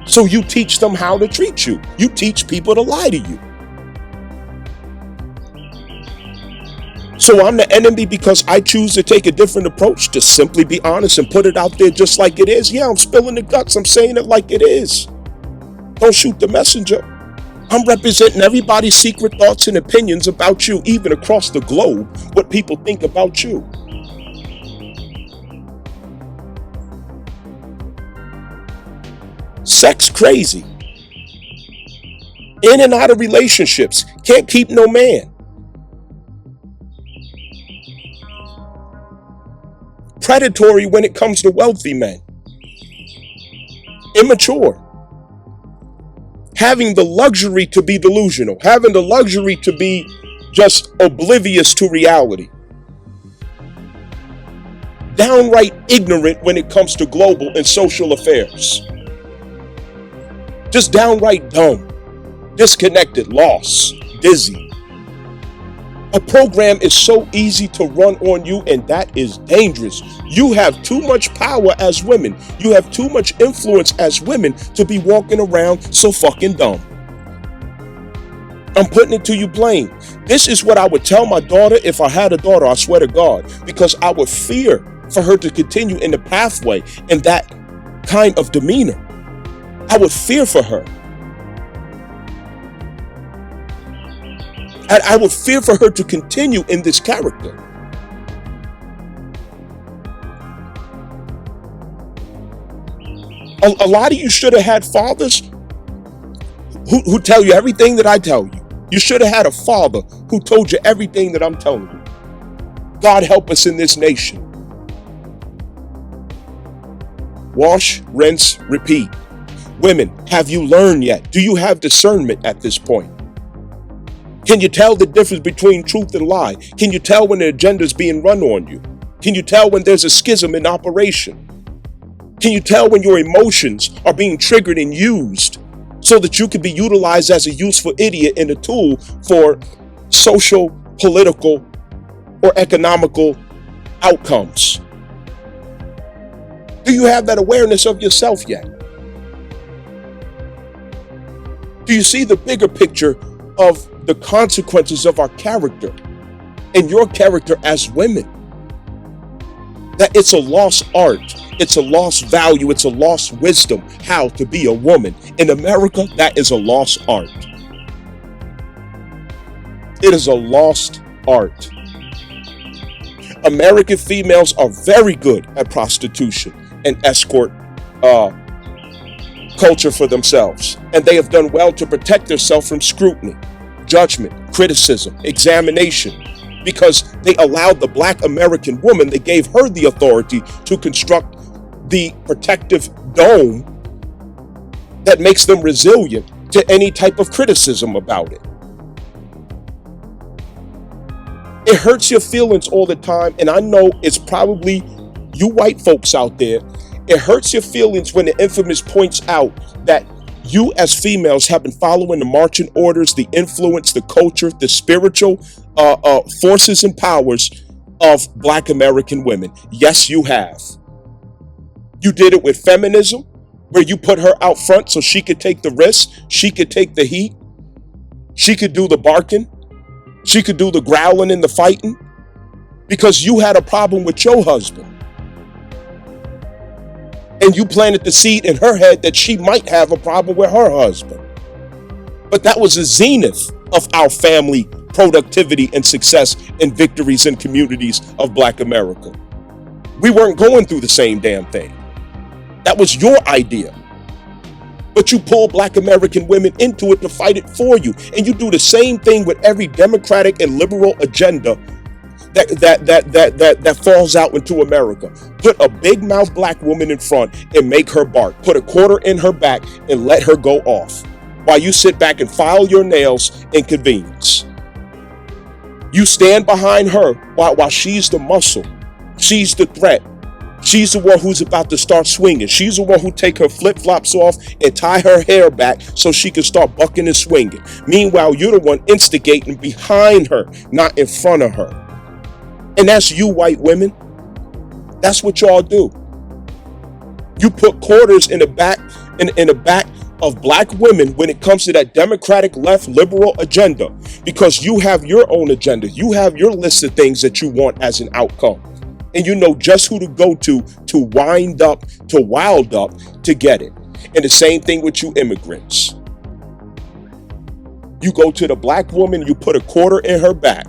S1: So you teach them how to treat you. You teach people to lie to you. So I'm the enemy because I choose to take a different approach, to simply be honest and put it out there just like it is. Yeah, I'm spilling the guts. I'm saying it like it is. Don't shoot the messenger. I'm representing everybody's secret thoughts and opinions about you, even across the globe, what people think about you. Sex crazy. In and out of relationships. Can't keep no man. Predatory when it comes to wealthy men. Immature. Having the luxury to be delusional. Having the luxury to be just oblivious to reality. Downright ignorant when it comes to global and social affairs. Just downright dumb. Disconnected, lost, dizzy. A program is so easy to run on you, and that is dangerous. You have too much power as women. You have too much influence as women to be walking around so fucking dumb. I'm putting it to you plain. This is what I would tell my daughter if I had a daughter, I swear to God, because I would fear for her to continue in the pathway in that kind of demeanor. I would fear for her. I would fear for her to continue in this character. A lot of you should have had fathers who tell you everything that I tell you. You should have had a father who told you everything that I'm telling you. God help us in this nation. Wash, rinse, repeat. Women, have you learned yet? Do you have discernment at this point? Can you tell the difference between truth and lie? Can you tell when the agenda is being run on you? Can you tell when there's a schism in operation? Can you tell when your emotions are being triggered and used so that you can be utilized as a useful idiot and a tool for social, political, or economical outcomes? Do you have that awareness of yourself yet? Do you see the bigger picture of the consequences of our character and your character as women? That it's a lost art, it's a lost value, it's a lost wisdom how to be a woman. In America, that is a lost art. It is a lost art. American females are very good at prostitution and escort culture for themselves, and they have done well to protect themselves from scrutiny, judgment, criticism, examination, because they allowed the Black American woman, they gave her the authority to construct the protective dome that makes them resilient to any type of criticism about it. It hurts your feelings all the time, and I know it's probably you white folks out there. It hurts your feelings when the infamous points out that you as females have been following the marching orders, the influence, the culture, the spiritual forces and powers of Black American women. Yes, you have. You did it with feminism, where you put her out front so she could take the risk, she could take the heat, she could do the barking, she could do the growling and the fighting, because you had a problem with your husband. And you planted the seed in her head that she might have a problem with her husband. But that was the zenith of our family productivity and success and victories in communities of Black America. We weren't going through the same damn thing. That was your idea. But you pull Black American women into it to fight it for you. And you do the same thing with every democratic and liberal agenda that falls out into America. Put a big mouth Black woman in front and make her bark. Put a quarter in her back and let her go off while you sit back and file your nails in convenience. You stand behind her while she's the muscle, she's the threat, She's the one who's about to start swinging. She's the one who take her flip-flops off and tie her hair back so she can start bucking and swinging. Meanwhile, you're the one instigating behind her, not in front of her. And that's you, white women. That's what y'all do. You put quarters in the back of black women when it comes to that Democratic left liberal agenda, because you have your own agenda. You have your list of things that you want as an outcome. And you know just who to go to wind up, to wild up, to get it. And the same thing with you immigrants. You go to the black woman, you put a quarter in her back.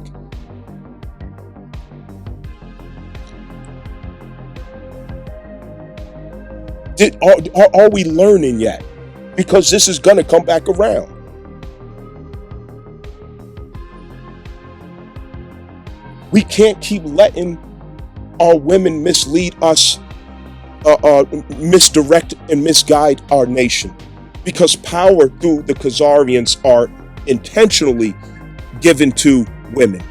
S1: Are we learning yet? Because this is going to come back around. We can't keep letting our women mislead us, misdirect and misguide our nation. Because power through the Khazarians are intentionally given to women.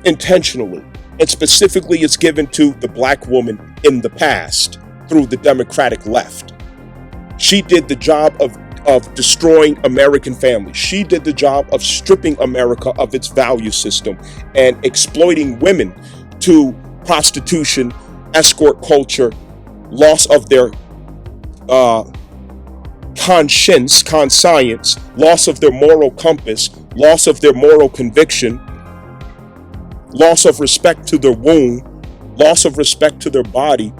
S1: Intentionally. And specifically it's given to the black woman in the past through the Democratic left. She did the job of destroying American families. She did the job of stripping America of its value system and exploiting women to prostitution, escort culture, loss of their conscience, loss of their moral compass, loss of their moral conviction, loss of respect to their womb, loss of respect to their body,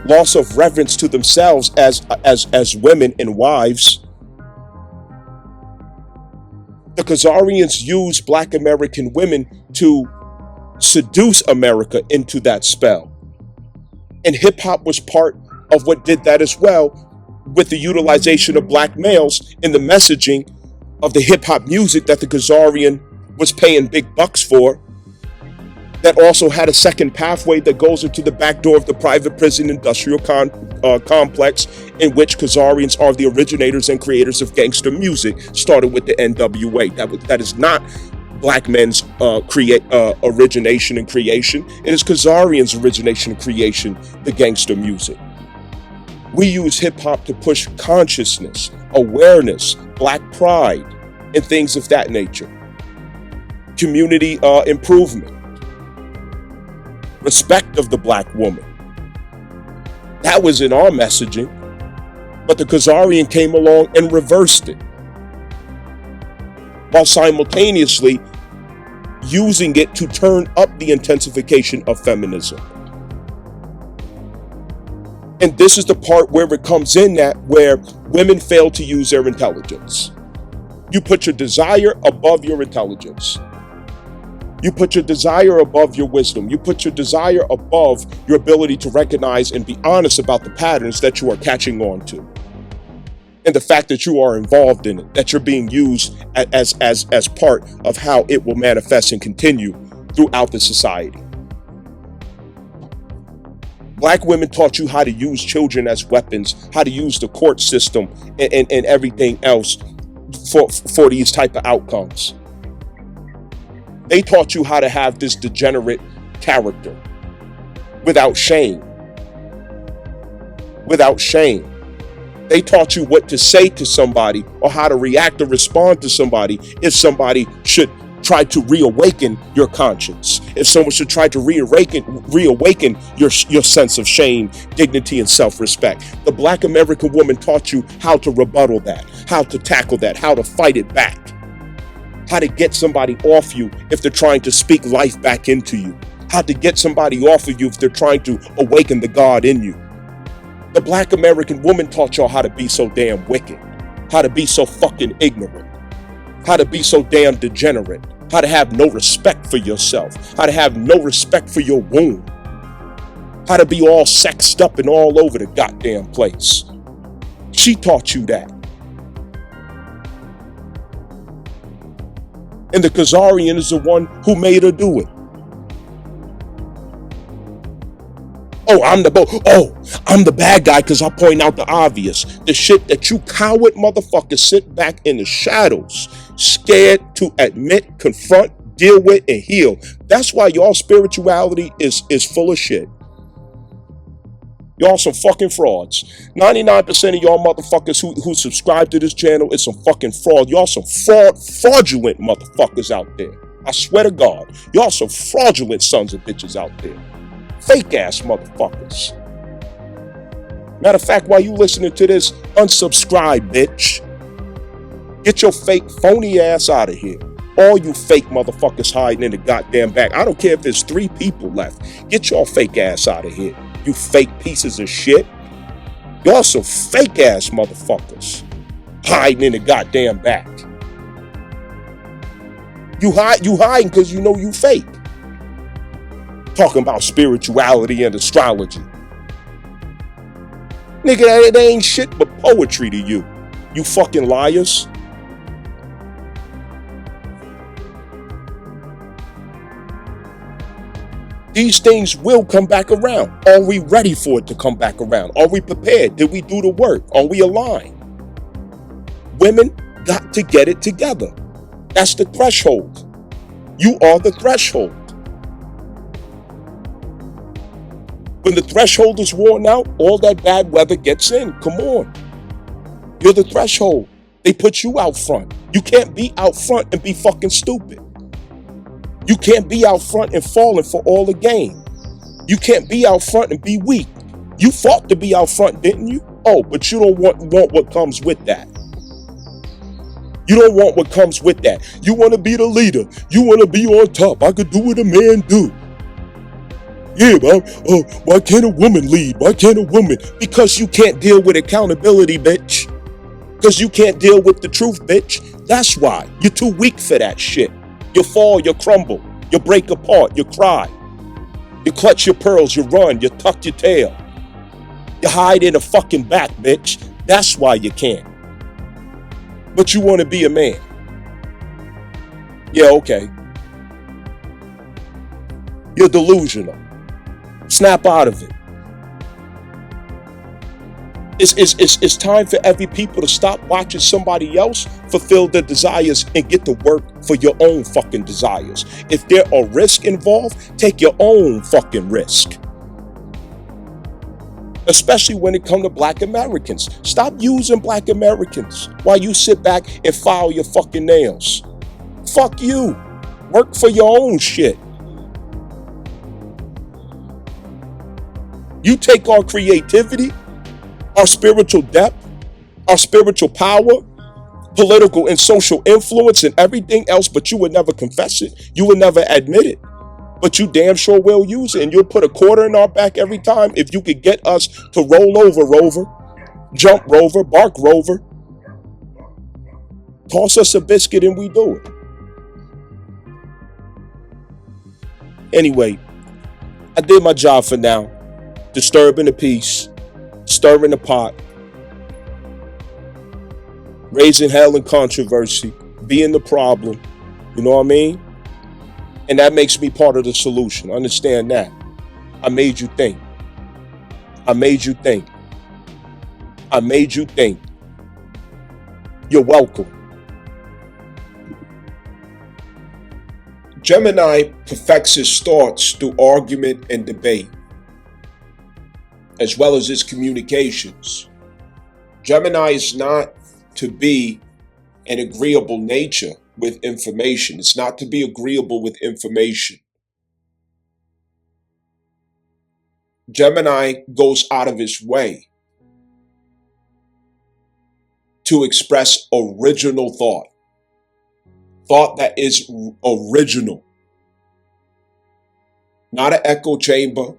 S1: loss of reverence to themselves as women and wives. The Khazarians used black American women to seduce America into that spell. And hip hop was part of what did that as well, with the utilization of black males in the messaging of the hip hop music that the Khazarian was paying big bucks for. That also had a second pathway that goes into the back door of the private prison industrial complex, in which Khazarians are the originators and creators of gangster music, started with the NWA. That is not black men's origination and creation. It is Khazarians' origination and creation, the gangster music. We use hip hop to push consciousness, awareness, black pride, and things of that nature. Community improvement. Respect of the black woman. That was in our messaging, but the Khazarian came along and reversed it, while simultaneously using it to turn up the intensification of feminism. And this is the part where it comes in where women fail to use their intelligence. You put your desire above your intelligence. You put your desire above your wisdom. You put your desire above your ability to recognize and be honest about the patterns that you are catching on to. And the fact that you are involved in it, that you're being used as part of how it will manifest and continue throughout the society. Black women taught you how to use children as weapons, how to use the court system and everything else for these type of outcomes. They taught you how to have this degenerate character without shame. Without shame. They taught you what to say to somebody or how to react or respond to somebody if somebody should try to reawaken your conscience. If someone should try to reawaken your sense of shame, dignity, and self-respect. The black American woman taught you how to rebuttal that, how to tackle that, how to fight it back. How to get somebody off you if they're trying to speak life back into you. How to get somebody off of you if they're trying to awaken the God in you. The black American woman taught y'all how to be so damn wicked. How to be so fucking ignorant. How to be so damn degenerate. How to have no respect for yourself. How to have no respect for your womb. How to be all sexed up and all over the goddamn place. She taught you that. And the Khazarian is the one who made her do it. I'm the bad guy because I point out the obvious. The shit that you coward motherfuckers sit back in the shadows, scared to admit, confront, deal with, and heal. That's why y'all spirituality is full of shit. Y'all some fucking frauds. 99% of y'all motherfuckers who subscribe to this channel is some fucking fraud. Y'all some fraudulent motherfuckers out there. I swear to God. Y'all some fraudulent sons of bitches out there. Fake ass motherfuckers. Matter of fact, while you listening to this, unsubscribe, bitch. Get your fake phony ass out of here. All you fake motherfuckers hiding in the goddamn back. I don't care if there's 3 people left. Get your fake ass out of here. You fake pieces of shit. Y'all some fake ass motherfuckers hiding in the goddamn back. You hiding because you know you fake. Talking about spirituality and astrology. Nigga, that ain't shit but poetry to you. You fucking liars. These things will come back around. Are we ready for it to come back around? Are we prepared? Did we do the work? Are we aligned? Women got to get it together. That's the threshold. You are the threshold. When the threshold is worn out, all that bad weather gets in. Come on. You're the threshold. They put you out front. You can't be out front and be fucking stupid. You can't be out front and falling for all the game. You can't be out front and be weak. You fought to be out front, didn't you? Oh, but you don't want what comes with that. You don't want what comes with that. You want to be the leader. You want to be on top. I could do what a man do. Yeah, but why can't a woman lead? Why can't a woman? Because you can't deal with accountability, bitch. Because you can't deal with the truth, bitch. That's why. You're too weak for that shit. You fall, you crumble, you break apart, you cry. You clutch your pearls, you run, you tuck your tail. You hide in a fucking back, bitch. That's why you can't. But you want to be a man. Yeah, okay. You're delusional. Snap out of it. It's time for every people to stop watching somebody else fulfill their desires and get to work for your own fucking desires. If there are risks involved, take your own fucking risk. Especially when it comes to Black Americans. Stop using Black Americans while you sit back and file your fucking nails. Fuck you. Work for your own shit. You take our creativity, our spiritual depth, our spiritual power, political and social influence, and everything else, but you would never confess it. You would never admit it. But you damn sure will use it, and you'll put a quarter in our back every time if you could get us to roll over, Rover, jump, Rover, bark, Rover. Toss us a biscuit and we do it. Anyway, I did my job for now. Disturbing the peace. Stirring the pot, raising hell and controversy, being the problem, you know what I mean? And that makes me part of the solution. Understand that. I made you think. I made you think. I made you think. You're welcome. Gemini perfects his thoughts through argument and debate, as well as its communications. Gemini is not to be an agreeable nature with information. It's not to be agreeable with information. Gemini goes out of its way to express original thought. Thought that is original. Not an echo chamber.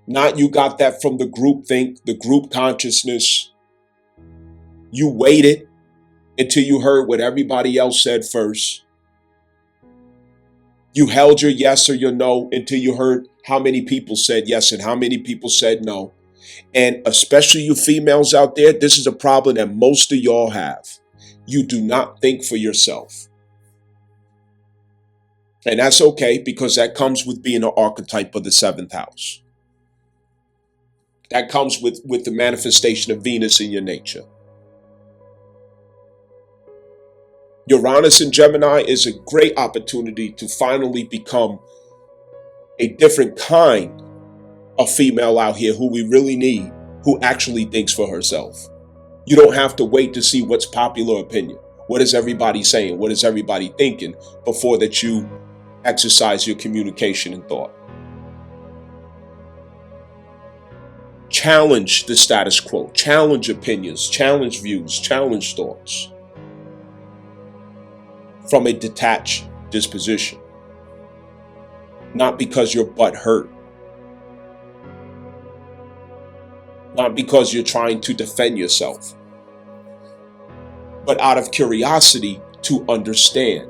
S1: Not you got that from the group think, the group consciousness. You waited until you heard what everybody else said first. You held your yes or your no until you heard how many people said yes and how many people said no. And especially you females out there, this is a problem that most of y'all have. You do not think for yourself. And that's okay, because that comes with being an archetype of the 7th house. That comes with the manifestation of Venus in your nature. Uranus in Gemini is a great opportunity to finally become a different kind of female out here who we really need, who actually thinks for herself. You don't have to wait to see what's popular opinion. What is everybody saying? What is everybody thinking before that you exercise your communication and thought? Challenge the status quo, challenge opinions, challenge views, challenge thoughts from a detached disposition. Not because your butt hurt. Not because you're trying to defend yourself, but out of curiosity to understand.